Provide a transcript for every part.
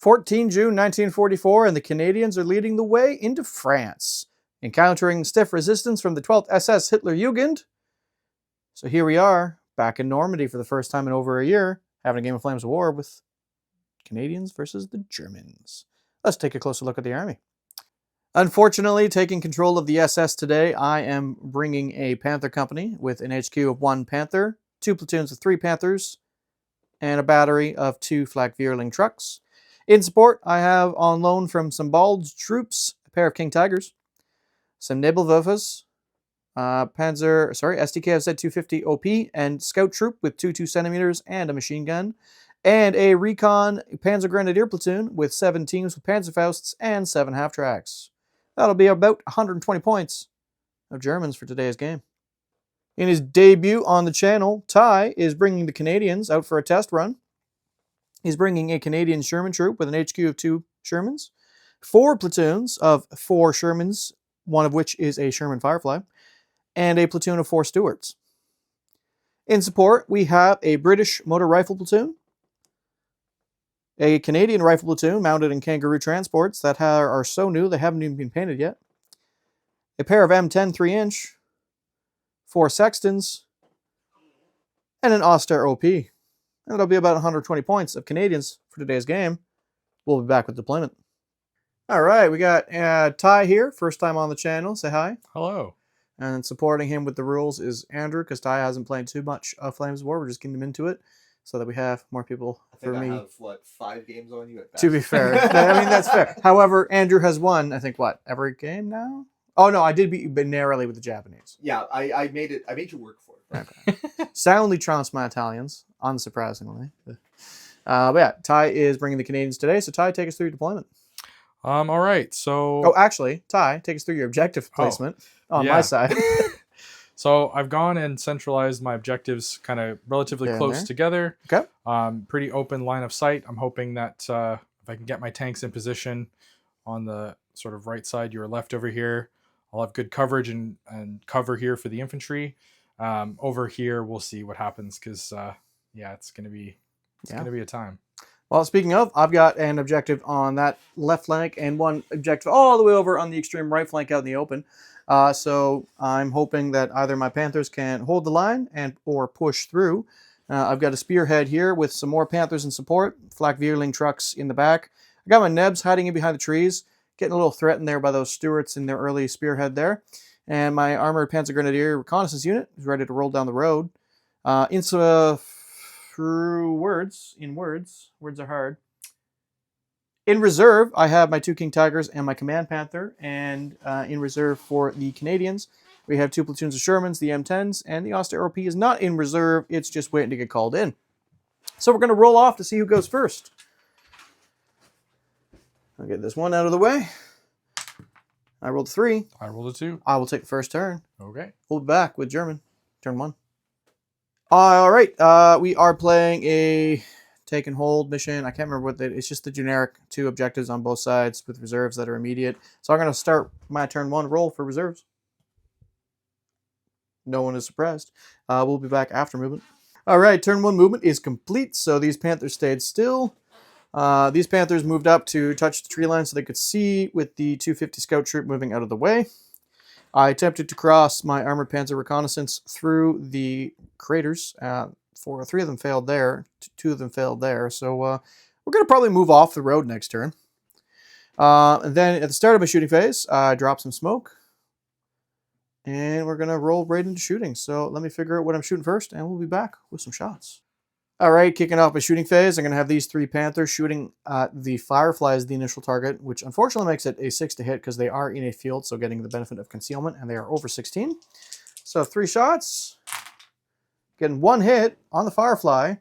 14 June 1944, and the Canadians are leading the way into France, encountering stiff resistance from the 12th SS Hitlerjugend. So here we are, back in Normandy for the first time in over a year, having a Game of Flames war with Canadians versus the Germans. Let's take a closer look at the army. Unfortunately, taking control of the SS today, I am bringing a Panther company with an HQ of 1 Panther, 2 platoons of 3 Panthers, and a battery of 2 Flak Vierling trucks. In support, I have on loan from some Bald troops a pair of King Tigers, some Nebelwerfers, SDKFZ 250 OP, and Scout Troop with 2 2cm and a machine gun, and a Recon Panzer Grenadier platoon with 7 teams with Panzerfausts and 7 half-tracks. That'll be about 120 points of Germans for today's game. In his debut on the channel, Ty is bringing the Canadians out for a test run. He's bringing a Canadian Sherman troop with an HQ of 2 Shermans, 4 platoons of 4 Shermans, one of which is a Sherman Firefly, and a platoon of 4 Stuarts. In support, we have a British motor rifle platoon, a Canadian rifle platoon mounted in Kangaroo transports that are so new they haven't even been painted yet, a pair of M10 3-inch, 4 Sextons, and an Oster OP. That'll be about 120 points of Canadians for today's game. We'll be back with deployment. All right, we got Ty here, first time on the channel. Say hi. Hello. And supporting him with the rules is Andrew, because Ty hasn't played too much Flames of War. We're just getting him into it so that we have more people for me. I have, 5 games on you at best. To be fair. I mean, that's fair. However, Andrew has won, I think, every game now? Oh, no, I did beat you narrowly with the Japanese. Yeah, I made you work for it. Okay. Soundly trounced my Italians, unsurprisingly. But yeah, Ty is bringing the Canadians today, so Ty, take us through your deployment. All right, so... Oh, actually, Ty, take us through your objective placement on my side. So I've gone and centralized my objectives kind of relatively close together. Okay. Pretty open line of sight. I'm hoping that if I can get my tanks in position on the sort of right side, your left over here, I'll have good coverage and cover here for the infantry. Over here, we'll see what happens because, it's going to be a time. Well, speaking of, I've got an objective on that left flank and one objective all the way over on the extreme right flank out in the open. So I'm hoping that either my Panthers can hold the line or push through. I've got a spearhead here with some more Panthers in support, Flak Vierling trucks in the back. I got my Nebs hiding in behind the trees, getting a little threatened there by those Stuarts in their early spearhead there. And my armored Panzer Grenadier reconnaissance unit is ready to roll down the road. Words are hard. In reserve, I have my 2 King Tigers and my Command Panther, and in reserve for the Canadians, we have 2 platoons of Shermans, the M10s, and the Oster OP is not in reserve, it's just waiting to get called in. So we're going to roll off to see who goes first. I'll get this one out of the way. I rolled a 3. I rolled a 2. I will take the first turn. Okay. We'll be back with German. Turn 1. All right. We are playing a take and hold mission. I can't remember what it's just the generic 2 objectives on both sides with reserves that are immediate. So I'm going to start my turn 1 roll for reserves. No one is surprised. We'll be back after movement. All right. Turn 1 movement is complete. So these Panthers stayed still. These Panthers moved up to touch the tree line so they could see with the 250 scout troop moving out of the way. I attempted to cross my armored Panzer reconnaissance through the craters. 3 of them failed there. 2 of them failed there. So we're going to probably move off the road next turn. And then at the start of my shooting phase, I drop some smoke. And we're going to roll right into shooting. So let me figure out what I'm shooting first, and we'll be back with some shots. All right, kicking off my shooting phase, I'm going to have these 3 Panthers shooting the Firefly as the initial target, which unfortunately makes it a 6 to hit because they are in a field, so getting the benefit of concealment, and they are over 16. So 3 shots, getting 1 hit on the Firefly.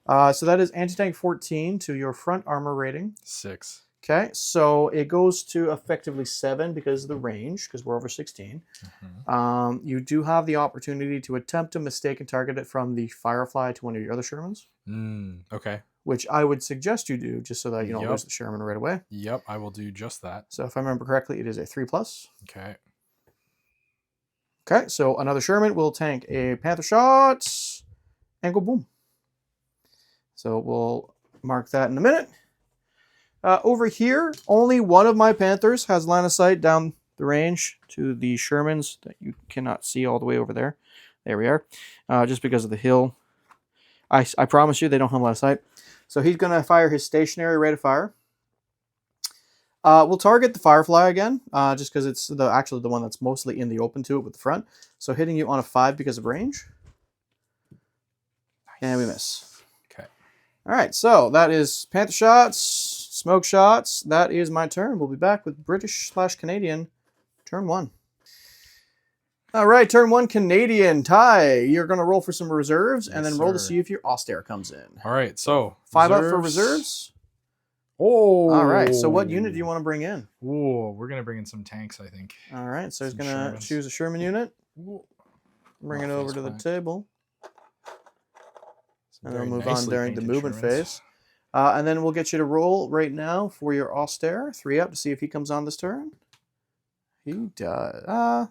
So that is anti-tank 14 to your front armor rating. 6. Okay, so it goes to effectively 7 because of the range, because we're over 16. Mm-hmm. You do have the opportunity to attempt to mistaken target it from the Firefly to one of your other Shermans. Okay. Which I would suggest you do, just so that you don't lose the Sherman right away. Yep, I will do just that. So if I remember correctly, it is a 3+. Okay. Okay, so another Sherman will tank a Panther shot and go boom. So we'll mark that in a minute. Over here, only one of my Panthers has line of sight down the range to the Shermans that you cannot see all the way over there. There we are. Just because of the hill. I promise you they don't have line of sight. So he's going to fire his stationary rate of fire. We'll target the Firefly again, just because it's actually the one that's mostly in the open to it with the front. So hitting you on a 5 because of range. Nice. And we miss. Okay. All right, so that is Panther shots, smoke shots. That is my turn. We'll be back with British/Canadian, turn 1. All right, turn 1, Canadian. Ty, you're going to roll for some reserves, and then roll to see if your austere comes in. All right, so 5 up for reserves. Oh. All right, so what unit do you want to bring in? Oh, we're going to bring in some tanks, I think. All right, so he's Some going to choose a Sherman unit. Bring it over to the table. And then we'll move on during the movement phase. And then we'll get you to roll right now for your austere. 3 up to see if he comes on this turn. He does.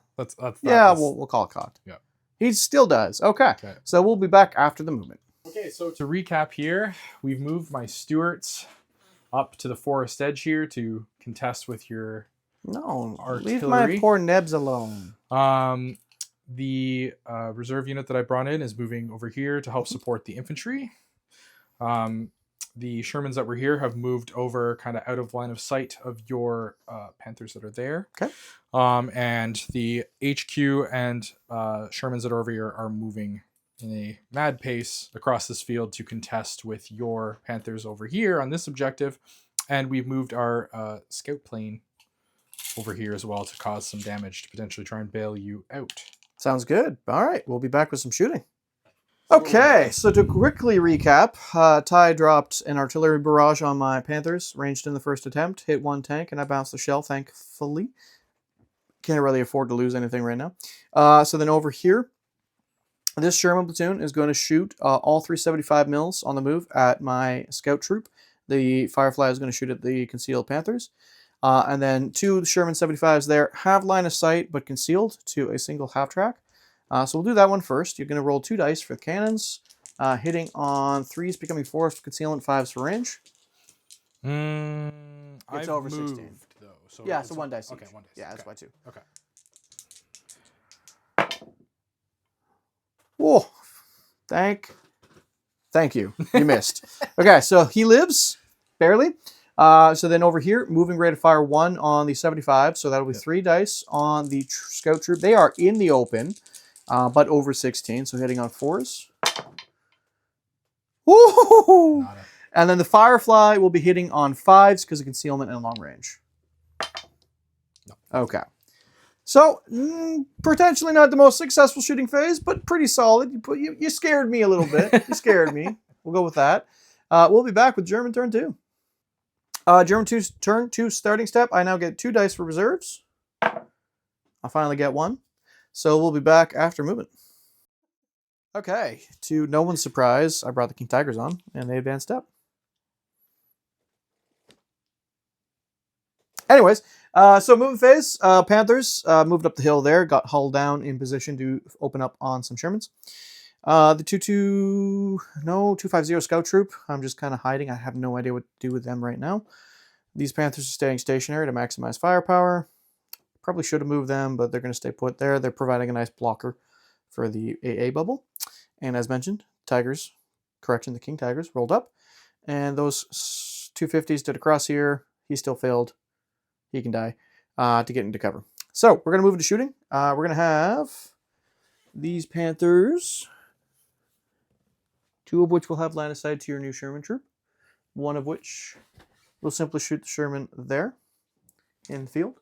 Yeah, we'll call it caught. Yeah. He still does. Okay. So we'll be back after the movement. Okay, so to recap here, we've moved my Stuarts up to the forest edge here to contest with your artillery. Leave my poor Nebs alone. The reserve unit that I brought in is moving over here to help support the infantry. The Shermans that were here have moved over kind of out of line of sight of your Panthers that are there. Okay. And the HQ and Shermans that are over here are moving in a mad pace across this field to contest with your Panthers over here on this objective. And we've moved our scout plane over here as well to cause some damage to potentially try and bail you out. Sounds good. All right, we'll be back with some shooting. Okay, so to quickly recap, Ty dropped an artillery barrage on my Panthers, ranged in the first attempt, hit 1 tank, and I bounced the shell, thankfully. Can't really afford to lose anything right now. So then over here, this Sherman platoon is going to shoot all 375 mils on the move at my scout troop. The Firefly is going to shoot at the concealed Panthers. And then 2 Sherman 75s there have line of sight, but concealed to a single half track. So we'll do that one first. You're going to roll 2 dice for the cannons, hitting on 3s, becoming 4s for concealment, 5s for range. It's over 16. Though, so yeah, so 1 dice. Okay, each. 1 dice. Yeah, that's why 2. Okay. Whoa. Thank you. You missed. Okay, so he lives, barely. So then over here, moving rate of fire 1 on the 75. So that'll be 3 dice on the scout troop. They are in the open, but over 16. So hitting on 4s. Woo! And then the Firefly will be hitting on 5s because of concealment and long range. No. Okay. So, potentially not the most successful shooting phase, but pretty solid. You scared me a little bit. You scared me. We'll go with that. We'll be back with German turn 2. German 2's turn 2 starting step. I now get 2 dice for reserves. I finally get 1. So we'll be back after movement. Okay, to no one's surprise, I brought the King Tigers on, and they advanced up. Anyways, so movement phase, Panthers moved up the hill there, got hull down in position to open up on some Shermans. The 250 scout troop, I'm just kind of hiding. I have no idea what to do with them right now. These Panthers are staying stationary to maximize firepower. Probably should have moved them, but they're going to stay put there. They're providing a nice blocker for the AA bubble. And as mentioned, Tigers, the King Tigers rolled up. And those 250s did a cross here. He still failed. He can die to get into cover. So we're going to move into shooting. We're going to have these Panthers, 2 of which will have line of sight to your new Sherman troop. 1 of which will simply shoot the Sherman there in the field.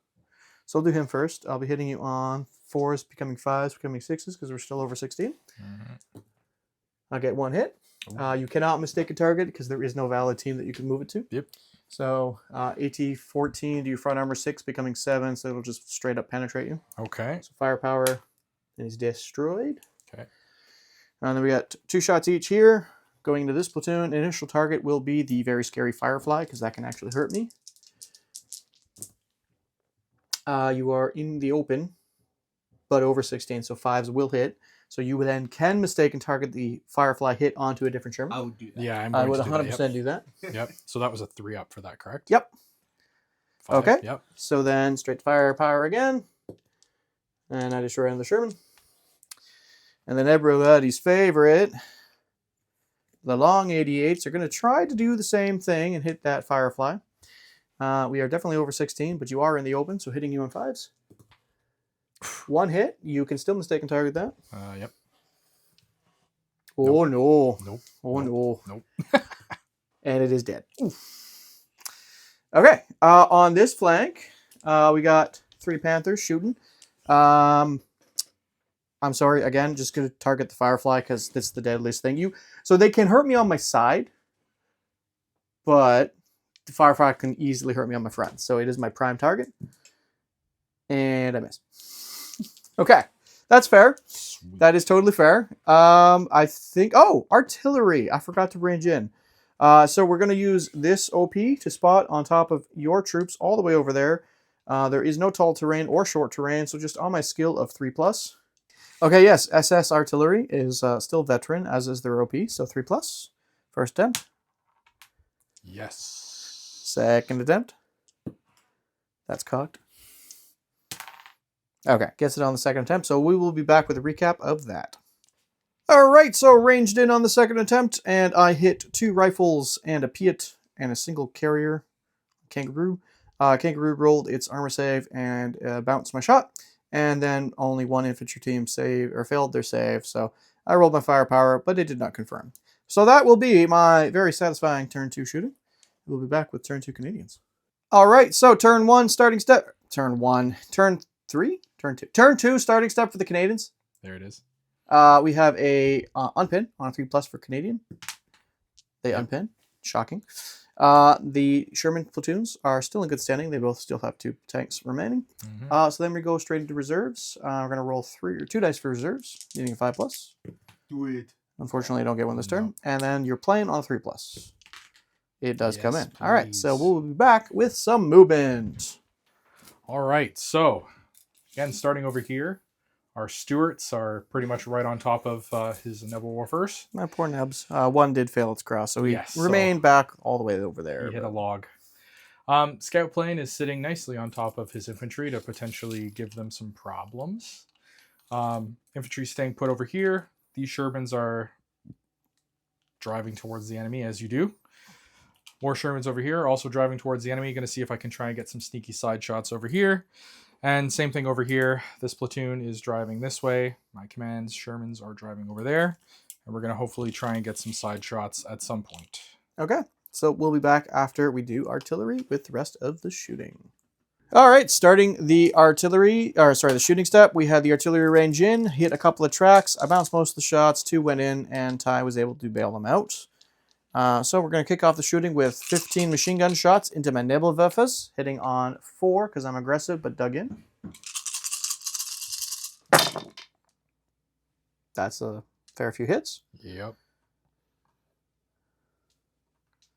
So I'll do him first. I'll be hitting you on 4s, becoming 5s, becoming 6s, because we're still over 16. Mm-hmm. I'll get 1 hit. You cannot mistake a target because there is no valid team that you can move it to. Yep. So AT 14 to your front armor 6, becoming 7, so it'll just straight up penetrate you. Okay. So firepower is destroyed. Okay. And then we got 2 shots each here. Going into this platoon, initial target will be the very scary Firefly because that can actually hurt me. You are in the open. but over 16. So 5s will hit. So you then can mistake and target the Firefly hit onto a different Sherman. I would do that. Yeah, I'm I going would to do that. 100% do that. Yep. So that was a 3-up for that, correct? Yep. 5, Okay. Yep. So then straight to firepower again. And I destroy another Sherman. And then everybody's favorite, the long 88s, are going to try to do the same thing and hit that Firefly. We are definitely over 16, but you are in the open, so hitting you on 5s. One hit, you can still mistake and target that. Yep. Oh, no. Nope. Oh, Nope. no. Nope. And it is dead. Oof. Okay, on this flank, we got 3 Panthers shooting. I'm sorry, again, just going to target the Firefly because that's the deadliest thing. So they can hurt me on my side, but the Firefly can easily hurt me on my front. So it is my prime target. And I miss. Okay, that's fair. Sweet. That is totally fair. I think... Oh, artillery. I forgot to range in. So we're going to use this OP to spot on top of your troops all the way over there. There is no tall terrain or short terrain, so just on my skill of 3+. Okay, yes, SS Artillery is still veteran, as is their OP, so 3+. First attempt. Yes. Second attempt. That's cocked. Okay, gets it on the second attempt, so we will be back with a recap of that. Alright, so ranged in on the second attempt, and I hit 2 rifles and a Piat and a single carrier. Kangaroo. Kangaroo rolled its armor save and bounced my shot. And then only 1 infantry team failed their save, so I rolled my firepower, but it did not confirm. So that will be my very satisfying turn 2 shooting. We'll be back with turn 2 Canadians. All right, so turn 1 starting step. Turn 1. Turn 3? Turn 2. Turn 2 starting step for the Canadians. There it is. We have a unpin on a 3+ for Canadian. They unpin. Shocking. The Sherman platoons are still in good standing. They both still have 2 tanks remaining. Mm-hmm. So then we go straight into reserves. We're going to roll 2 dice for reserves, needing a 5+. Do it. Unfortunately, I don't get one this turn. No. And then you're playing on a 3+. It does come Yes, in. All right, so please. we'll be back with some movement. All right. So, again, starting over here, our Stuarts are pretty much right on top of his Neville Warfers. My poor Nebs. One did fail its cross, so he Yes, remained back all the way over there. He hit a log. Scout plane is sitting nicely on top of his infantry to potentially give them some problems. Infantry staying put over here. These Shermans are driving towards the enemy, as you do. More Shermans over here, also driving towards the enemy. Going to see if I can try and get some sneaky side shots over here. And same thing over here. This platoon is driving this way. My command's Shermans are driving over there. And we're going to hopefully try and get some side shots at some point. Okay, so we'll be back after we do artillery with the rest of the shooting. All right, starting the the shooting step, we had the artillery range in, hit a couple of tracks. I bounced most of the shots, 2 went in, and Ty was able to bail them out. So we're going to kick off the shooting with 15 machine gun shots into my Nebelwerfers, hitting on 4 because I'm aggressive but dug in. That's a fair few hits. Yep.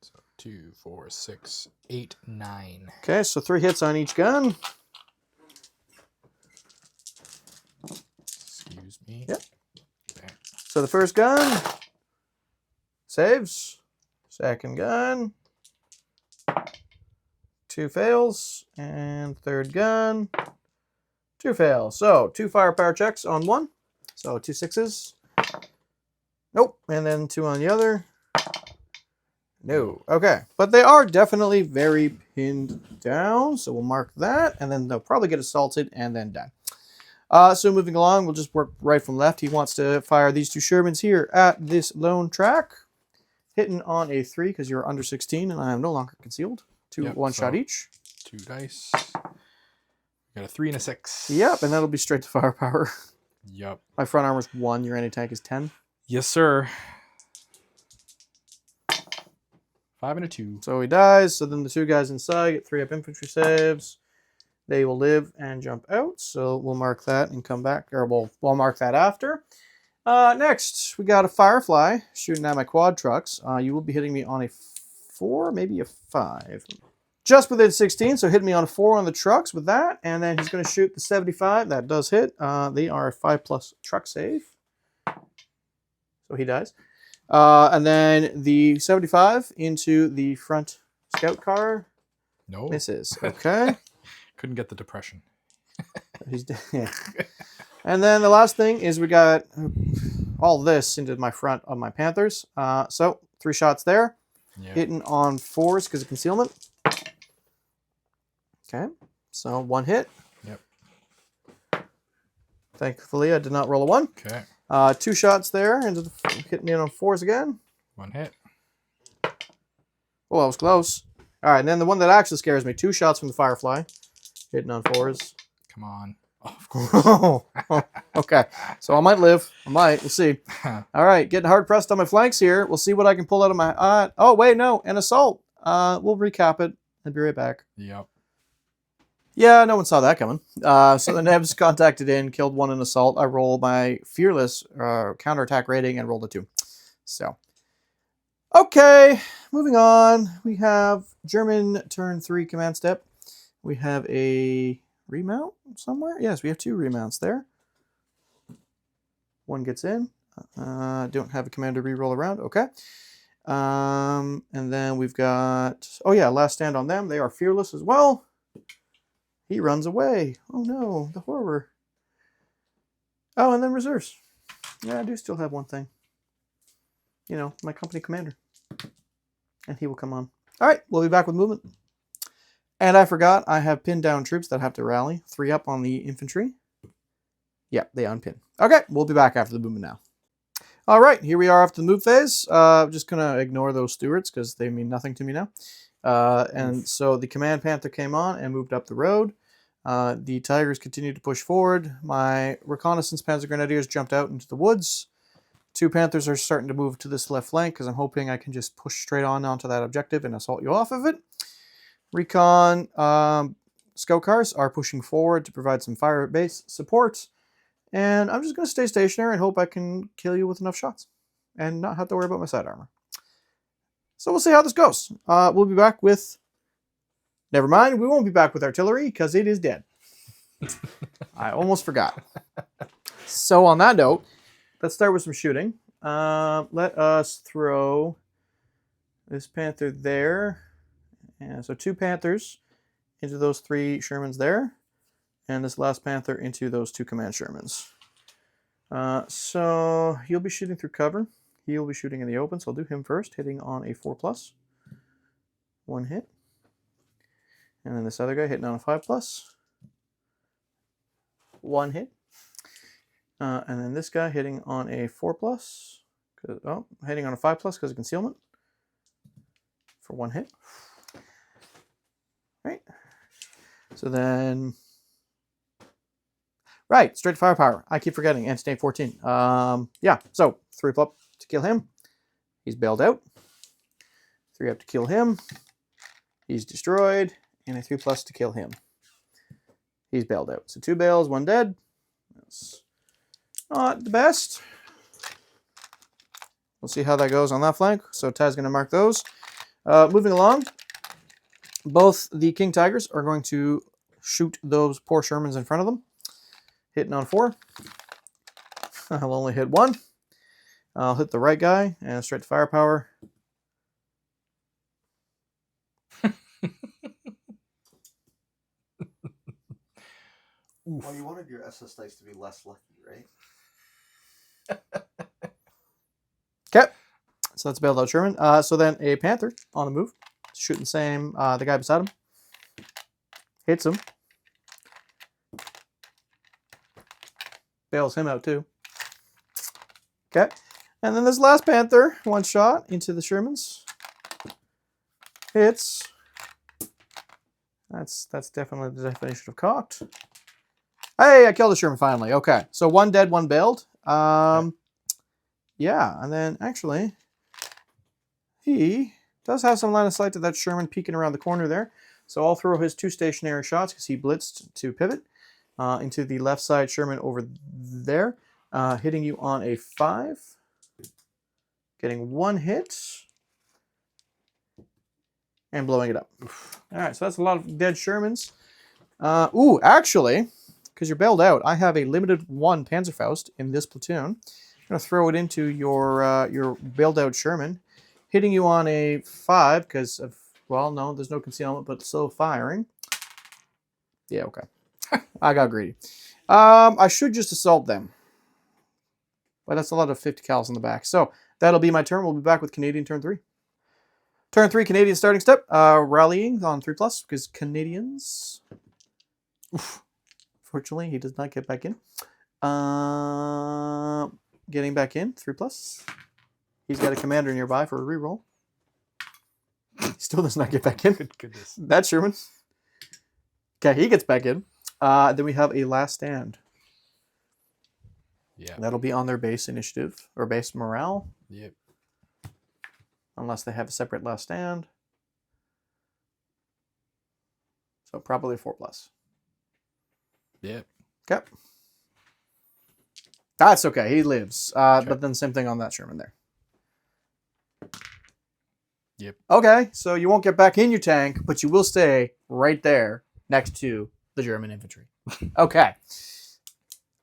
So 2, 4, 6, 8, 9. Okay, so 3 hits on each gun. Excuse me. Yep. There. So the first gun saves. Second gun. 2 fails. And third gun. 2 fails. So 2 firepower checks on 1. So 2 6s. Nope. And then 2 on the other. No. Okay. But they are definitely very pinned down. So we'll mark that. And then they'll probably get assaulted and then die. So moving along, we'll just work right from left. He wants to fire these 2 Shermans here at this lone track. Hitting on a 3 because you're under 16 and I am no longer concealed. 2 Yep, one shot so each. 2 dice. Got a 3 and a 6. Yep, and that'll be straight to firepower. Yep. My front armor's 1, your anti-tank is 10. Yes, sir. 5 and a 2. So he dies, so then the 2 guys inside get 3 up infantry saves. They will live and jump out, so we'll mark that and come back, or we'll mark that after. Next, we got a Firefly shooting at my quad trucks. You will be hitting me on a 4, maybe a 5. Just within 16, so hit me on a 4 on the trucks with that. And then he's going to shoot the 75. That does hit. They are a 5+ truck save. So he dies. And then the 75 into the front scout car. No. Misses. Okay. Couldn't get the depression. He's dead. Yeah. And then the last thing is we got all this into my front of my Panthers. So 3 shots there. Yep. Hitting on 4s because of concealment. Okay. So 1 hit. Yep. Thankfully, I did not roll a 1. Okay. 2 shots there into the hitting me on 4s again. 1 hit. Oh, that was close. All right, and then the one that actually scares me, 2 shots from the Firefly, hitting on 4s. Come on. Oh, of course. Oh, okay. So I might live. I might. We'll see. All right, getting hard pressed on my flanks here. We'll see what I can pull out of my. Oh wait, no, an assault. We'll recap it. I'll be right back. Yep. Yeah, no one saw that coming. So the Nebs contacted in, killed 1 in assault. I rolled my fearless counterattack rating and rolled a 2. So, okay, moving on. We have German turn 3 command step. We have a remount somewhere. Yes, we have 2 remounts there. 1 gets in. Don't have a commander reroll around. Okay. And then we've got. Oh yeah, last stand on them. They are fearless as well. He runs away. Oh no, the horror. Oh, and then reserves. Yeah, I do still have one thing. You know, my company commander. And he will come on. All right, we'll be back with movement. And I forgot, I have pinned down troops that have to rally. 3 up on the infantry. Yep, they unpin. Okay, we'll be back after the movement now. All right, here we are after the move phase. I'm just going to ignore those stewards because they mean nothing to me now. And so the command panther came on and moved up the road. The tigers continued to push forward. My reconnaissance panzer grenadiers jumped out into the woods. 2 panthers are starting to move to this left flank because I'm hoping I can just push straight on onto that objective and assault you off of it. Recon scout cars are pushing forward to provide some fire base support. And I'm just going to stay stationary and hope I can kill you with enough shots and not have to worry about my side armor. So we'll see how this goes. We'll be back with... Never mind, we won't be back with artillery because it is dead. I almost forgot. So on that note, let's start with some shooting. Let us throw this panther there. And so 2 panthers into those 3 Shermans there. And this last panther into those 2 command Shermans. So he'll be shooting through cover. He'll be shooting in the open, so I'll do him first, hitting on a 4+. 1 hit. And then this other guy hitting on a 5+. 1 hit. And then this guy hitting on a 4+. Hitting on a 5+ because of concealment. For 1 hit. Right. So then... Right, straight firepower. I keep forgetting. Anti-tank 14. Yeah, so 3 up to kill him. He's bailed out. 3 up to kill him. He's destroyed. And a 3+ to kill him. He's bailed out. So 2 bails, 1 dead. That's not the best. We'll see how that goes on that flank. So Tad's going to mark those. Moving along. Both the King Tigers are going to shoot those poor Shermans in front of them. Hitting on 4. I'll only hit 1. I'll hit the right guy and straight to firepower. Well, you wanted your SS dice to be less lucky, right? Okay. So that's bailed out Sherman. So then a Panther on the move. Shooting the same, the guy beside him. Hits him. Bails him out too. Okay. And then this last Panther, 1 shot into the Shermans. Hits. That's definitely the definition of cocked. Hey, I killed the Sherman finally. Okay. So 1 dead, 1 bailed. Yeah, and then actually he does have some line of sight to that Sherman peeking around the corner there. So I'll throw his 2 stationary shots because he blitzed to pivot into the left side Sherman over there. Hitting you on a 5. Getting 1 hit. and blowing it up. All right, so that's a lot of dead Shermans. Actually, because you're bailed out, I have a limited 1 Panzerfaust in this platoon. I'm going to throw it into your bailed out Sherman, hitting you on a 5 because of, well, no, there's no concealment, but slow firing. Yeah, okay. I got greedy. I should just assault them. But that's a lot of 50 cals in the back. So that'll be my turn. We'll be back with Canadian turn 3. Turn 3, Canadian starting step. Rallying on 3+, because Canadians... Oof. Fortunately, he does not get back in. Getting back in, 3+. He's got a commander nearby for a reroll. He still does not get back in. Good goodness. That's Sherman. Okay, he gets back in. Then we have a last stand. Yeah. That'll be on their base initiative or base morale. Yep. Unless they have a separate last stand. So probably 4+. Yep. Okay. That's okay. He lives. Okay. But then same thing on that Sherman there. Yep. Okay, so you won't get back in your tank, but you will stay right there next to the German infantry. Okay.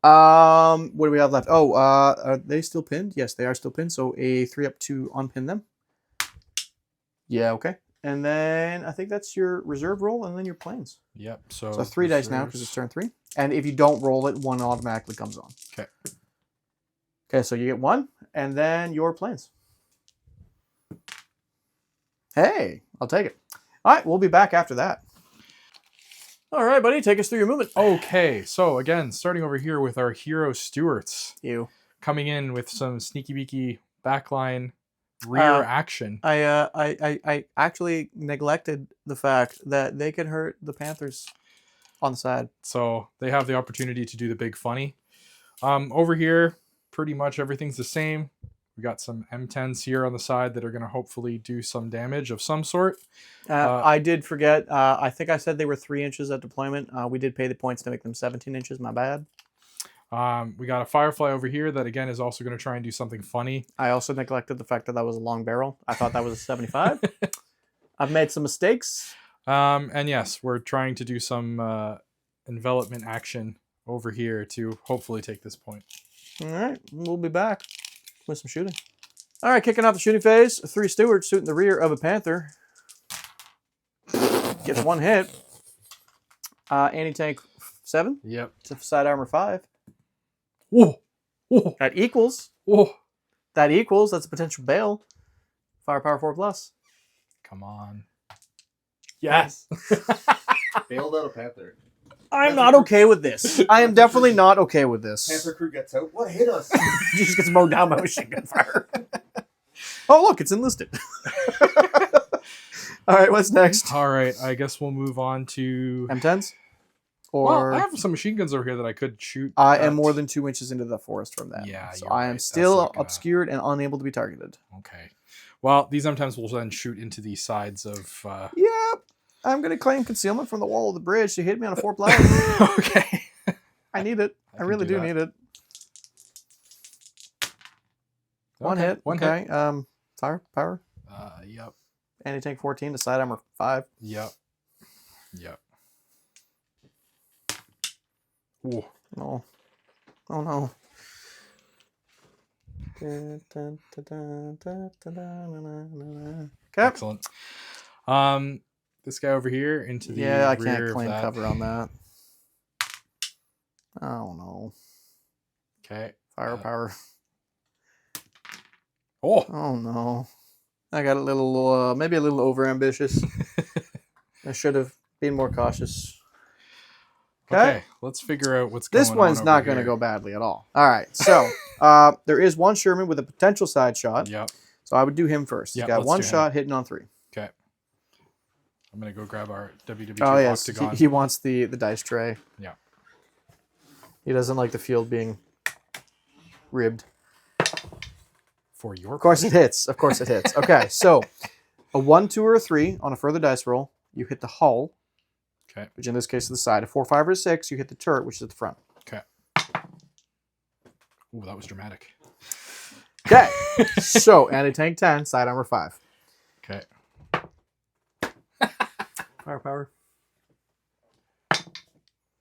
What do we have left? Oh, are they still pinned? Yes, they are still pinned. So a 3 up to unpin them. Yeah, okay. And then I think that's your reserve roll and then your planes. Yep. So 3 dice now because it's turn 3. And if you don't roll it, 1 automatically comes on. Okay. Okay, so you get 1 and then your planes. Hey, I'll take it. All right, we'll be back after that. All right, buddy, take us through your movement. Okay, so again, starting over here with our hero Stuarts. You. Coming in with some sneaky beaky backline rear action. I actually neglected the fact that they can hurt the Panthers on the side. So they have the opportunity to do the big funny. Over here, pretty much everything's the same. We got some M10s here on the side that are going to hopefully do some damage of some sort. I did forget. I think I said they were 3 inches at deployment. We did pay the points to make them 17 inches. My bad. We got a Firefly over here that, again, is also going to try and do something funny. I also neglected the fact that that was a long barrel. I thought that was a 75. I've made some mistakes. And yes, we're trying to do some envelopment action over here to hopefully take this point. All right, we'll be back with some shooting. All right, kicking off the shooting phase. 3 Stewards shooting the rear of a Panther. Gets 1 hit. Anti-tank 7. Yep. Side armor 5. Whoa. Whoa. That equals. Whoa. That equals. That's a potential bail. Firepower 4+. Come on. Yes. Bailed out a Panther. I'm not okay with this. I am definitely not okay with this. Panther crew gets out. What hit us? He just gets mowed down by machine gun fire. Oh, look, it's enlisted. All right, what's next? All right, I guess we'll move on to M10s? Well, I have some machine guns over here that I could shoot. I am more than 2 inches into the forest from that. Yeah, so you're I am right. still That's like obscured and unable to be targeted. Okay. Well, these M10s will then shoot into the sides of... Yep. I'm going to claim concealment from the wall of the bridge to hit me on a 4+. Okay. I need it. I really do need it. One hit. One okay. hit. Firepower. Yep. Anti-tank 14 to side armor 5. Yep. Yep. Ooh. No. Oh no. Okay. Excellent. This guy over here into the I rear can't of claim that. cover on that. Oh no. Okay. Firepower. Oh. Oh no. I got a little, maybe a little over ambitious. I should have been more cautious. Okay, let's figure out what's going on. This one's not going to go badly at all. All right, so there is 1 Sherman with a potential side shot. Yep. So I would do him first. He's Yep, got let's 1 do him. shot hitting on 3. Okay. I'm going to go grab our WW2 Oh yes, octagon. he wants the dice tray. Yeah. He doesn't like the field being ribbed. For your Of course it hits. Of course it hits. Okay, so a 1, 2, or a 3 on a further dice roll. You hit the hull. Okay. Which in this case is the side. A 4, 5, or 6, you hit the turret, which is at the front. Okay. Ooh, that was dramatic. Okay. So anti-tank 10, side armor 5. Okay. Firepower.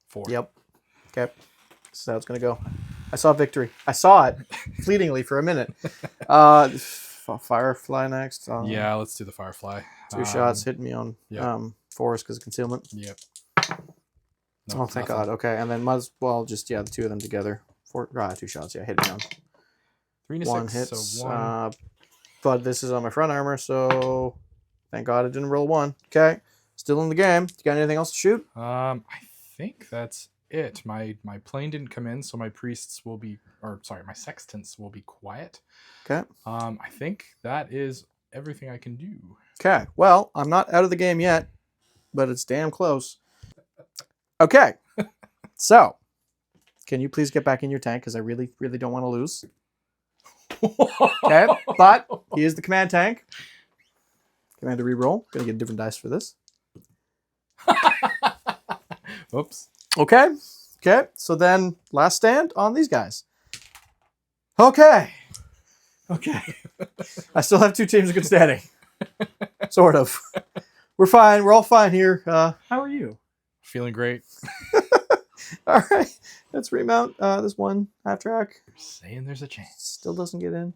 4. Yep. Okay. So how it's gonna go. I saw victory. I saw it fleetingly for a minute. Firefly next. Yeah, let's do the Firefly. 2 shots hitting me on yeah. force because of concealment. Yep. No, oh, thank God. Okay, and then might as well just the 2 of them together. 2 shots. Yeah, hit me on 3 to 1 6. hits. So 1. But this is on my front armor, so thank God it didn't roll 1. Okay, still in the game. You got anything else to shoot? I think that's it. My plane didn't come in, so my priests will be, my sextants will be quiet. Okay. I think that is everything I can do. Okay. Well, I'm not out of the game yet, but it's damn close. Okay. So, can you please get back in your tank because I really, really don't want to lose. Okay. But he is the command tank. Commander reroll. Gonna get a different dice for this. Oops. Okay. Okay. So then, last stand on these guys. Okay. Okay. I still have 2 teams in good standing. Sort of. We're fine. We're all fine here. How are you? Feeling great. All right. Let's remount this 1 half track. Saying there's a chance. Still doesn't get in.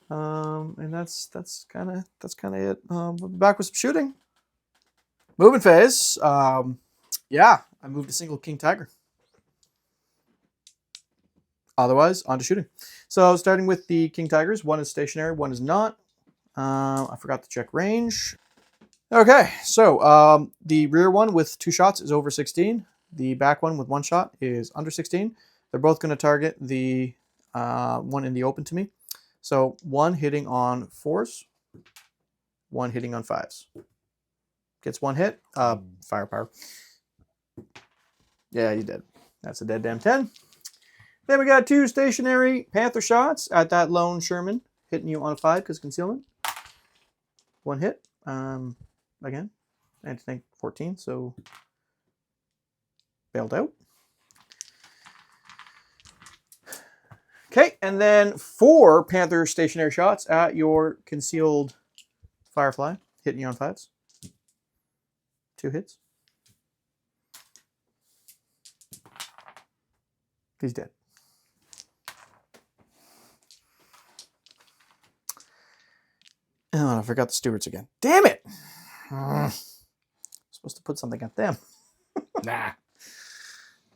And that's kind of it. We'll be back with some shooting. Moving phase. Yeah, I moved a single King Tiger. Otherwise, on to shooting. So starting with the King Tigers, 1 is stationary, 1 is not. I forgot to check range. Okay, so the rear one with 2 shots is over 16. The back one with 1 shot is under 16. They're both going to target the one in the open to me. So 1 hitting on 4s, 1 hitting on 5s. Gets 1 hit. Firepower. Yeah, you did. That's a dead damn 10. Then we got 2 stationary Panther shots at that lone Sherman, hitting you on a 5 because concealment. 1 hit. Again, I think 14, so bailed out. Okay, and then 4 Panther stationary shots at your concealed Firefly, hitting you on 5s. 2 hits. He's dead. Oh, I forgot the stewards again. Damn it! Supposed to put something at them. Nah.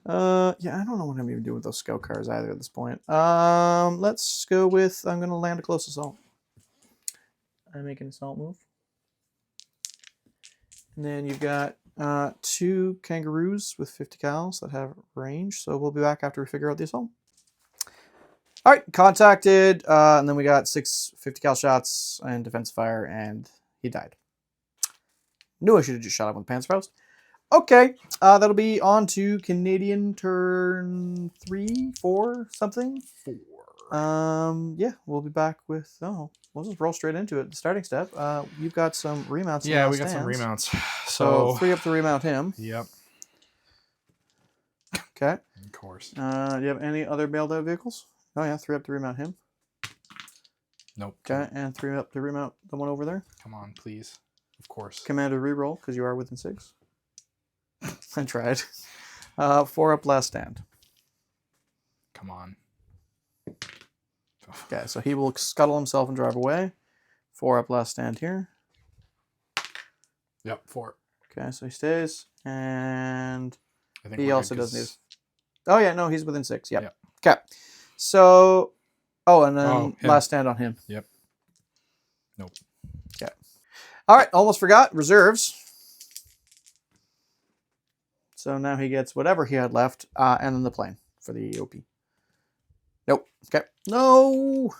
Yeah, I don't know what I'm even doing with those scout cars either at this point. Let's go with, I'm going to land a close assault. I make an assault move. And then you've got 2 kangaroos with 50 cals that have range. So we'll be back after we figure out the assault. All right, contacted. And then we got 6 50 cal shots and defensive fire, and he died. Knew I should have just shot him with the Panzerfaust. Okay, that'll be on to Canadian turn 3, 4, something. 4. Yeah, we'll be back with, we'll just roll straight into it. The starting step, you've got some remounts. Yeah, we got some remounts. So 3 up to remount him. Yep. Okay. Of course. Do you have any other bailed out vehicles? Oh yeah, 3 up to remount him. Nope. Okay, and 3 up to remount the one over there. Come on, please. Of course. Commander reroll, because you are within 6. I tried. 4 up last stand. Come on. Okay, so he will scuttle himself and drive away. 4 up last stand here. Yep, 4. Okay, so he stays. And I think he also doesn't need... Oh yeah, no, he's within 6. Yep. Okay. So... Oh, and then last stand on him. Yep. Nope. Okay. All right, almost forgot. Reserves. So now he gets whatever he had left, and then the plane for the OP. Nope. Okay. No.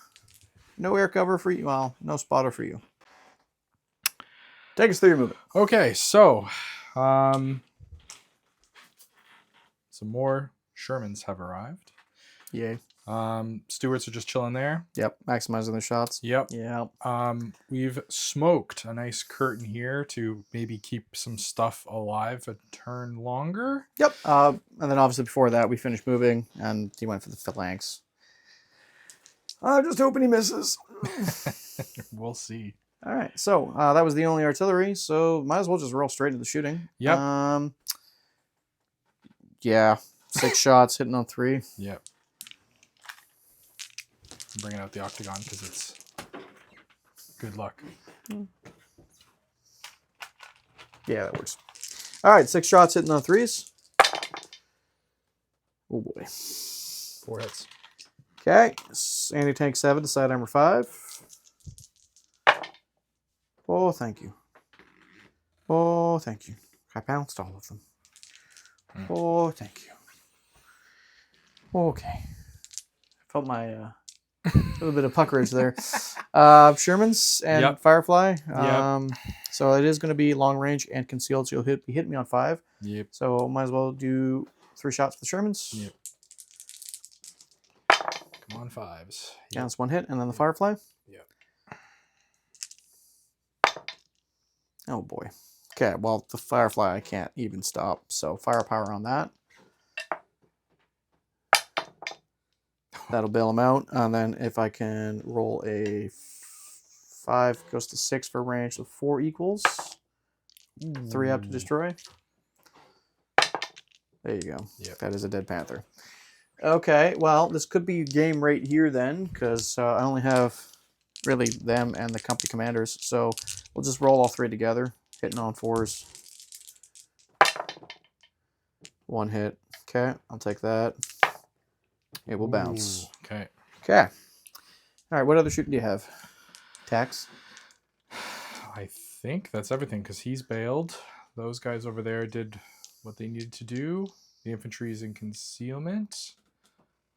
No air cover for you. Well, no spotter for you. Take us through your movement. Okay, so some more Shermans have arrived. Yay. Stewards are just chilling there. Yep. Maximizing the shots. Yep. Yeah. We've smoked a nice curtain here to maybe keep some stuff alive a turn longer. Yep. And then obviously before that we finished moving and he went for the phalanx. I'm just hoping he misses. We'll see. All right, so that was the only artillery, so might as well just roll straight into the shooting. Yep. Yeah, 6 shots, hitting on 3. Yep. I'm bringing out the octagon because it's good luck. Yeah, that works. All right, 6 shots, hitting on 3s. Oh boy. 4 hits. Okay, anti-tank 7 to side armor 5. Oh, thank you. Oh, thank you. I bounced all of them. Oh, thank you. Okay. Felt my little bit of puckerage there. Sherman's and Yep. Firefly. Yep. So it is going to be long range and concealed. So you'll be hitting me on 5. Yep. So might as well do 3 shots for the Shermans. Yep. Come on, 5s. Yeah, that's 1 hit, and then the Firefly. Yep. Oh boy. Okay, well the Firefly I can't even stop. So firepower on that. That'll bail him out. And then if I can roll a 5, goes to 6 for range, so 4 equals. 3 out to destroy. There you go. Yep. That is a dead panther. Okay, well, this could be game right here then, because I only have really them and the company commanders. So we'll just roll all 3 together, hitting on 4s. 1 hit. Okay, I'll take that. It will bounce. Okay. Okay. All right, what other shooting do you have? Tax? I think that's everything because he's bailed. Those guys over there did what they needed to do. The infantry is in concealment.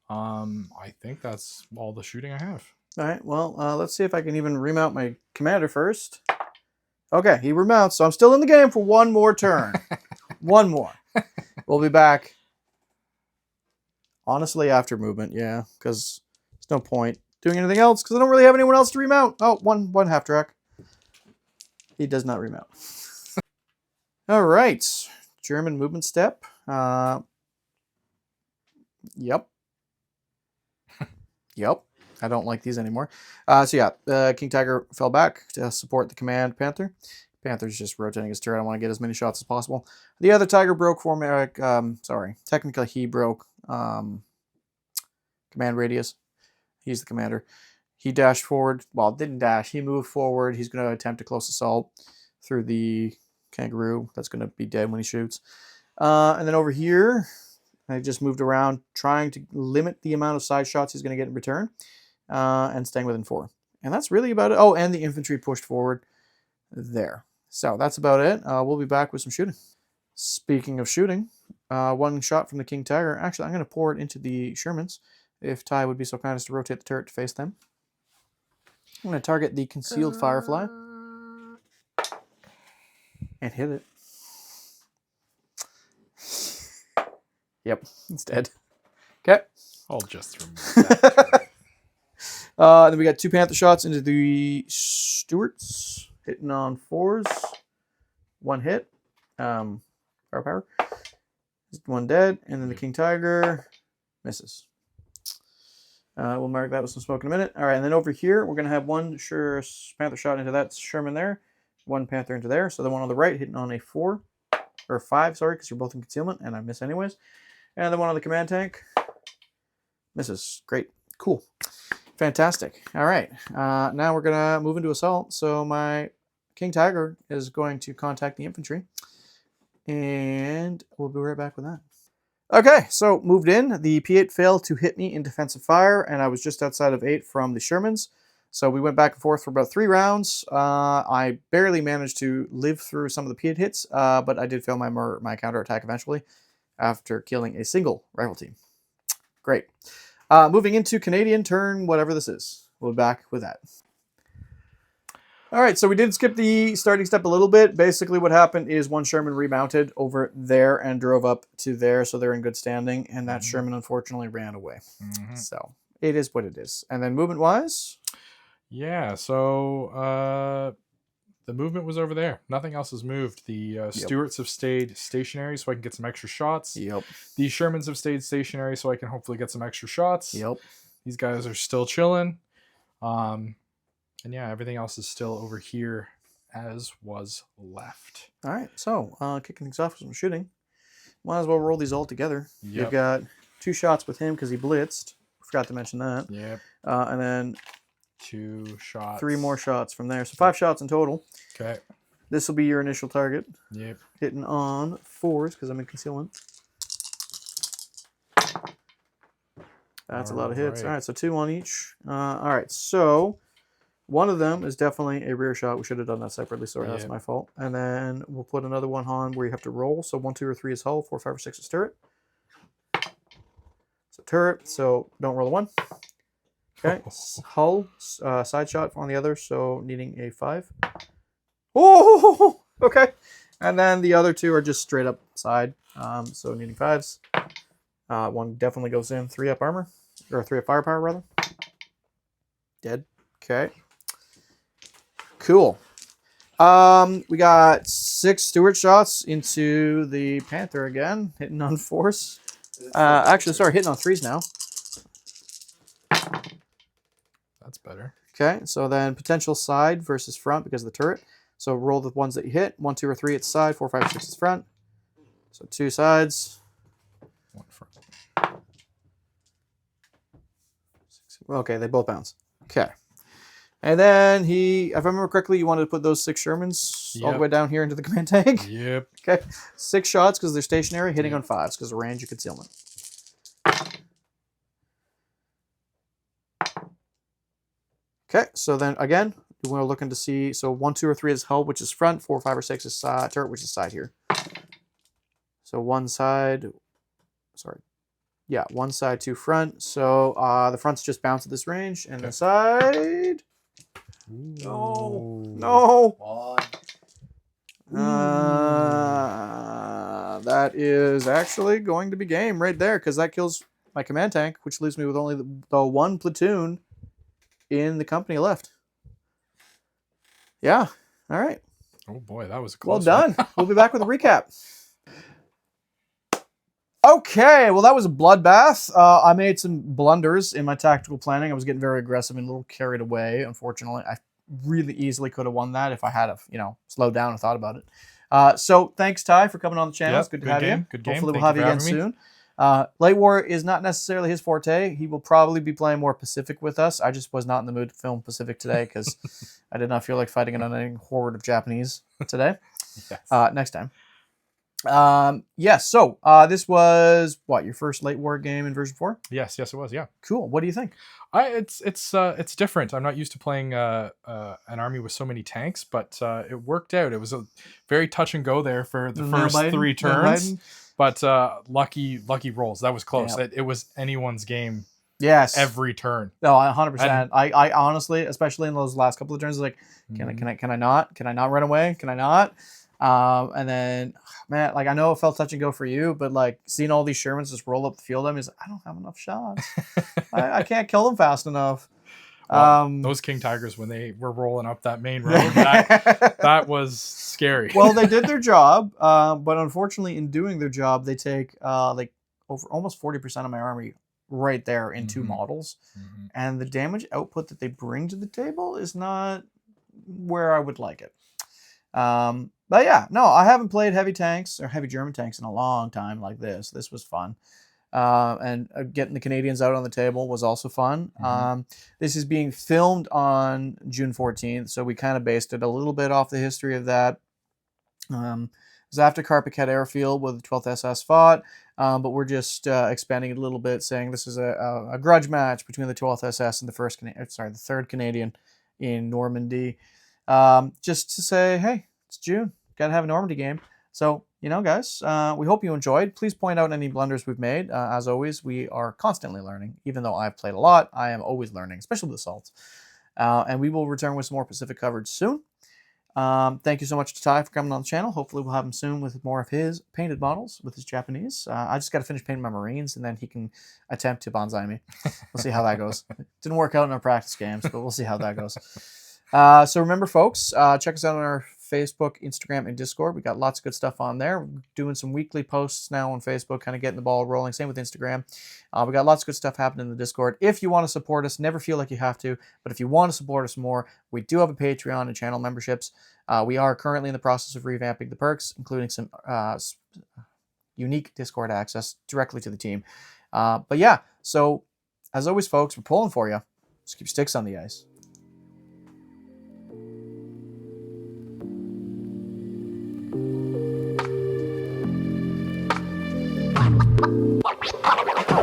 I think that's all the shooting I have. All right, well, let's see if I can even remount my commander first. Okay, he remounts, so I'm still in the game for 1 more turn. 1 more. We'll be back. Honestly, after movement, yeah, because there's no point doing anything else because I don't really have anyone else to remount. Oh, one half track. He does not remount. All right, German movement step. Yep. Yep. I don't like these anymore. So yeah, King Tiger fell back to support the command Panther. Panther's just rotating his turret. I want to get as many shots as possible. The other Tiger broke technically he broke command radius. He's the commander. He dashed forward. Well, didn't dash. He moved forward. He's going to attempt a close assault through the kangaroo. That's going to be dead when he shoots. And then over here, I just moved around trying to limit the amount of side shots he's going to get in return and staying within 4. And that's really about it. Oh, and the infantry pushed forward there. So that's about it. We'll be back with some shooting. Speaking of shooting, 1 shot from the King Tiger. Actually, I'm going to pour it into the Shermans. If Ty would be so kind as to rotate the turret to face them. I'm going to target the concealed Firefly. And hit it. Yep, it's dead. Okay. I'll just remove that. Then we got 2 Panther shots into the Stuarts. Hitting on 4s. 1 hit. Firepower. 1 dead. And then the King Tiger misses. We'll mark that with some smoke in a minute. All right, and then over here, we're going to have 1 Panther shot into that Sherman there. 1 Panther into there. So the one on the right hitting on a 4. Or 5, sorry, because you're both in concealment, and I miss anyways. And the one on the command tank misses. Great. Cool. Fantastic. All right. Now we're going to move into assault. So my King Tiger is going to contact the infantry. And we'll be right back with that. Okay, so moved in. The P8 failed to hit me in defensive fire, and I was just outside of 8 from the Shermans. So we went back and forth for about 3 rounds. I barely managed to live through some of the P8 hits, but I did fail my counterattack eventually after killing a single rifle team. Great. Moving into Canadian turn, whatever this is. We'll be back with that. All right, so we did skip the starting step a little bit. Basically what happened is 1 Sherman remounted over there and drove up to there, so they're in good standing, and that Sherman unfortunately ran away. So it is what it is. And then movement-wise? Yeah, so the movement was over there. Nothing else has moved. The Stuarts have stayed stationary so I can get some extra shots. Yep. The Shermans have stayed stationary so I can hopefully get some extra shots. Yep. These guys are still chilling. And yeah, everything else is still over here as was left. All right, so kicking things off with some shooting. Might as well roll these all together. You've Yep. got 2 shots with him because he blitzed. Forgot to mention that. Yep. And then 2 shots. 3 more shots from there. So 5 shots in total. Okay. This will be your initial target. Yep. Hitting on 4s because I'm in concealment. That's a lot of hits. Alright. All right, so 2 on each. All right, so one of them is definitely a rear shot. We should have done that separately. Sorry, that's Yep. my fault. And then we'll put another one on where you have to roll. So 1, 2, or 3 is hull. 4, 5, or 6 is turret. So turret. So don't roll a 1. Okay. Hull. Side shot on the other. So needing a 5. Oh, okay. And then the other 2 are just straight up side. So needing 5s. 1 definitely goes in. 3 up armor. Or 3 up firepower, rather. Dead. Okay. Cool. We got 6 Stewart shots into the Panther again, hitting on 4s. Actually, sorry, hitting on 3s now. That's better. Okay, so then potential side versus front because of the turret. So roll the ones that you hit. 1, 2, or 3 at side. 4, 5, 6 is front. So 2 sides. 1 front. Okay, they both bounce. Okay. And then if I remember correctly, you wanted to put those 6 Shermans all the Yep. way down here into the command tank. Yep. Okay. 6 shots because they're stationary, hitting on 5s because of range and concealment. Okay, so then again, we're looking to see, so 1, 2, or 3 is hull, which is front, 4, 5, or 6 is turret, which is side here. So 1 side, sorry. Yeah, 1 side, 2 front. So the front's just bounce at this range, and the side. No, no. That is actually going to be game right there because that kills my command tank, which leaves me with only the 1 platoon in the company left. Yeah. All right. Oh boy, that was a Well close done. one. We'll be back with a recap. Okay, well, that was a bloodbath. I made some blunders in my tactical planning. I was getting very aggressive and a little carried away, unfortunately. I really easily could have won that if I had, slowed down and thought about it. So thanks, Ty, for coming on the channel. Yep, It's good to good have game, you. good game. Hopefully we'll Thank have you you for again having me. soon. Late War is not necessarily his forte. He will probably be playing more Pacific with us. I just was not in the mood to film Pacific today because I did not feel like fighting an unending horde of Japanese today. Yes. Next time. Yes, so this was what, your first Late War game in version 4? Yes, it was. Yeah. Cool. What do you think? It's different. I'm not used to playing an army with so many tanks, but it worked out. It was a very touch and go there for the first 3 turns, but lucky rolls. That was close. Yep. It was anyone's game. Yes. Every turn. No, 100%. I honestly, especially in those last couple of turns, like, can I not run away? Can I not? And then, man, like, I know it felt touch and go for you, but like seeing all these Shermans just roll up the field, I don't have enough shots. I can't kill them fast enough. Well, those King Tigers, when they were rolling up that main road, that was scary. Well, they did their job, but unfortunately, in doing their job, they take like over almost 40% of my army right there in 2 models, and the damage output that they bring to the table is not where I would like it. But yeah, no, I haven't played heavy tanks or heavy German tanks in a long time like this. This was fun. And getting the Canadians out on the table was also fun. This is being filmed on June 14th, so we kind of based it a little bit off the history of that. It was after Carpiquet Airfield where the 12th SS fought, but we're just expanding it a little bit, saying this is a grudge match between the 12th SS and the 3rd Canadian in Normandy. Just to say, hey, it's June. Got to have a Normandy game. So, guys, we hope you enjoyed. Please point out any blunders we've made. As always, we are constantly learning. Even though I've played a lot, I am always learning, especially with assaults. And we will return with some more Pacific coverage soon. Thank you so much to Ty for coming on the channel. Hopefully we'll have him soon with more of his painted models with his Japanese. I just got to finish painting my Marines, and then he can attempt to bonsai me. We'll see how that goes. It didn't work out in our practice games, but we'll see how that goes. So remember, folks, check us out on our Facebook, Instagram, and Discord. We got lots of good stuff on there. We're doing some weekly posts now on Facebook, kind of getting the ball rolling. Same with Instagram. We got lots of good stuff happening in the Discord. If you want to support us, never feel like you have to, but if you want to support us more, we do have a Patreon and channel memberships. We are currently in the process of revamping the perks, including some unique Discord access directly to the team. But yeah, so as always, folks, we're pulling for you. Just keep sticks on the ice.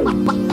What?